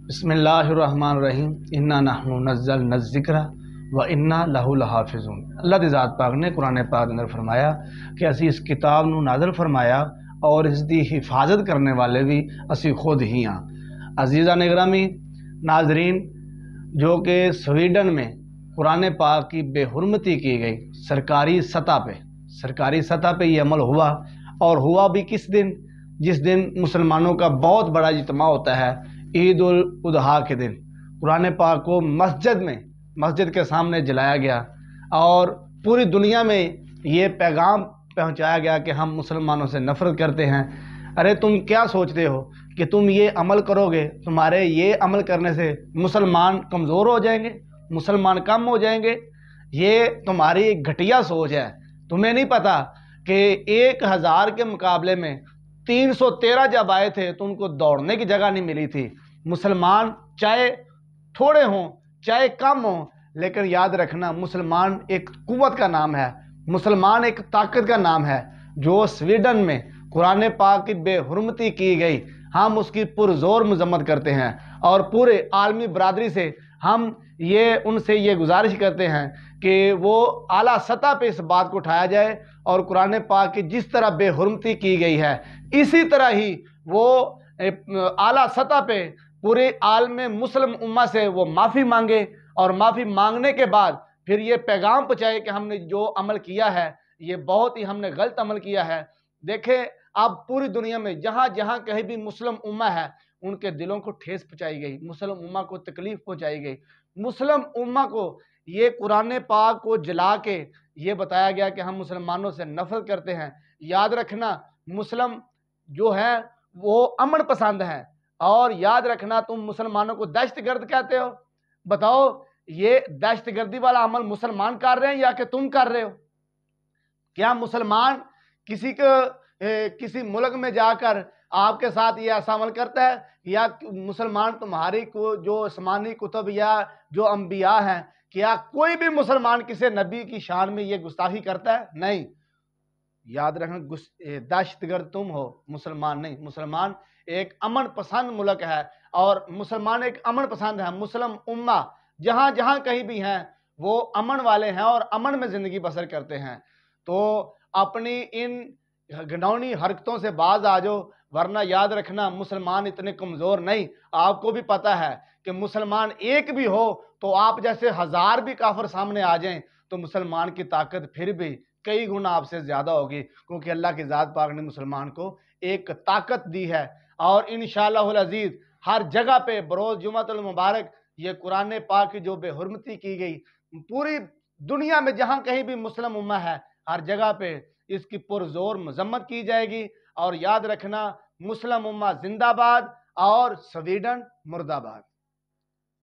بسم اللہ الرحمن الرحیم انا نحن نزلنا الذکر و انا لہ لحافظون۔ اللہ دی ذات پاک نے قرآن پاک اندر فرمایا کہ اسی اس کتاب نو نازل فرمایا اور اس دی حفاظت کرنے والے بھی اسی خود ہی ہاں۔ عزیزان گرامی ناظرین، جو کہ سویڈن میں قرآن پاک کی بے حرمتی کی گئی سرکاری سطح پہ یہ عمل ہوا، اور ہوا بھی کس دن؟ جس دن مسلمانوں کا بہت بڑا اجتماع ہوتا ہے، عید الاضحیٰ کے دن قرآن پاک کو مسجد کے سامنے جلایا گیا، اور پوری دنیا میں یہ پیغام پہنچایا گیا کہ ہم مسلمانوں سے نفرت کرتے ہیں۔ ارے تم کیا سوچتے ہو کہ تم یہ عمل کرو گے، تمہارے یہ عمل کرنے سے مسلمان کمزور ہو جائیں گے، مسلمان کم ہو جائیں گے؟ یہ تمہاری ایک گھٹیا سوچ ہے۔ تمہیں نہیں پتا کہ 1000 کے مقابلے میں 313 جب آئے تھے تو ان کو دوڑنے کی جگہ نہیں ملی تھی۔ مسلمان چاہے تھوڑے ہوں چاہے کم ہوں، لیکن یاد رکھنا مسلمان ایک قوت کا نام ہے، مسلمان ایک طاقت کا نام ہے۔ جو سویڈن میں قرآن پاک کی بے حرمتی کی گئی، ہم اس کی پرزور مذمت کرتے ہیں، اور پورے عالمی برادری سے ہم ان سے یہ گزارش کرتے ہیں کہ وہ اعلیٰ سطح پہ اس بات کو اٹھایا جائے، اور قرآن پاک کی جس طرح بے حرمتی کی گئی ہے اسی طرح ہی وہ اعلیٰ سطح پہ پورے عالم مسلم امہ سے وہ معافی مانگے، اور معافی مانگنے کے بعد پھر یہ پیغام پہنچائے کہ ہم نے جو عمل کیا ہے یہ بہت ہی ہم نے غلط عمل کیا ہے۔ دیکھیں اب پوری دنیا میں جہاں جہاں کہیں بھی مسلم امہ ہے ان کے دلوں کو ٹھیس پہنچائی گئی، مسلم امہ کو تکلیف پہنچائی گئی، مسلم امہ کو یہ قرآن پاک کو جلا کے یہ بتایا گیا کہ ہم مسلمانوں سے نفرت کرتے ہیں۔ یاد رکھنا مسلم جو ہے وہ امن پسند ہیں، اور یاد رکھنا تم مسلمانوں کو دہشت گرد کہتے ہو۔ بتاؤ یہ دہشت گردی والا عمل مسلمان کر رہے ہیں یا کہ تم کر رہے ہو؟ کیا مسلمان کسی ملک میں جا کر آپ کے ساتھ یہ ایسا عمل کرتا ہے، یا مسلمان تمہاری کو جو آسمانی کتب یا جو انبیاء ہیں، کیا کوئی بھی مسلمان کسی نبی کی شان میں یہ گستاخی کرتا ہے؟ نہیں۔ یاد رکھنا دہشت گرد تم ہو، مسلمان نہیں۔ مسلمان ایک امن پسند ملک ہے، اور مسلمان ایک امن پسند ہے۔ مسلم امہ جہاں جہاں کہیں بھی ہیں وہ امن والے ہیں اور امن میں زندگی بسر کرتے ہیں۔ تو اپنی ان گھناؤنی حرکتوں سے باز آ جاؤ، ورنہ یاد رکھنا مسلمان اتنے کمزور نہیں۔ آپ کو بھی پتہ ہے کہ مسلمان ایک بھی ہو تو آپ جیسے 1000 بھی کافر سامنے آ جائیں تو مسلمان کی طاقت پھر بھی کئی گنا آپ سے زیادہ ہوگی، کیونکہ اللہ کی ذات پاک نے مسلمان کو ایک طاقت دی ہے۔ اور انشاءاللہ العزیز ہر جگہ پہ بروز جمعۃ المبارک یہ قرآن پاک کی جو بے حرمتی کی گئی پوری دنیا میں جہاں کہیں بھی مسلم امہ ہے ہر جگہ پہ اس کی پرزور مذمت کی جائے گی۔ اور یاد رکھنا مسلم امہ زندہ باد اور سویڈن مردہ باد۔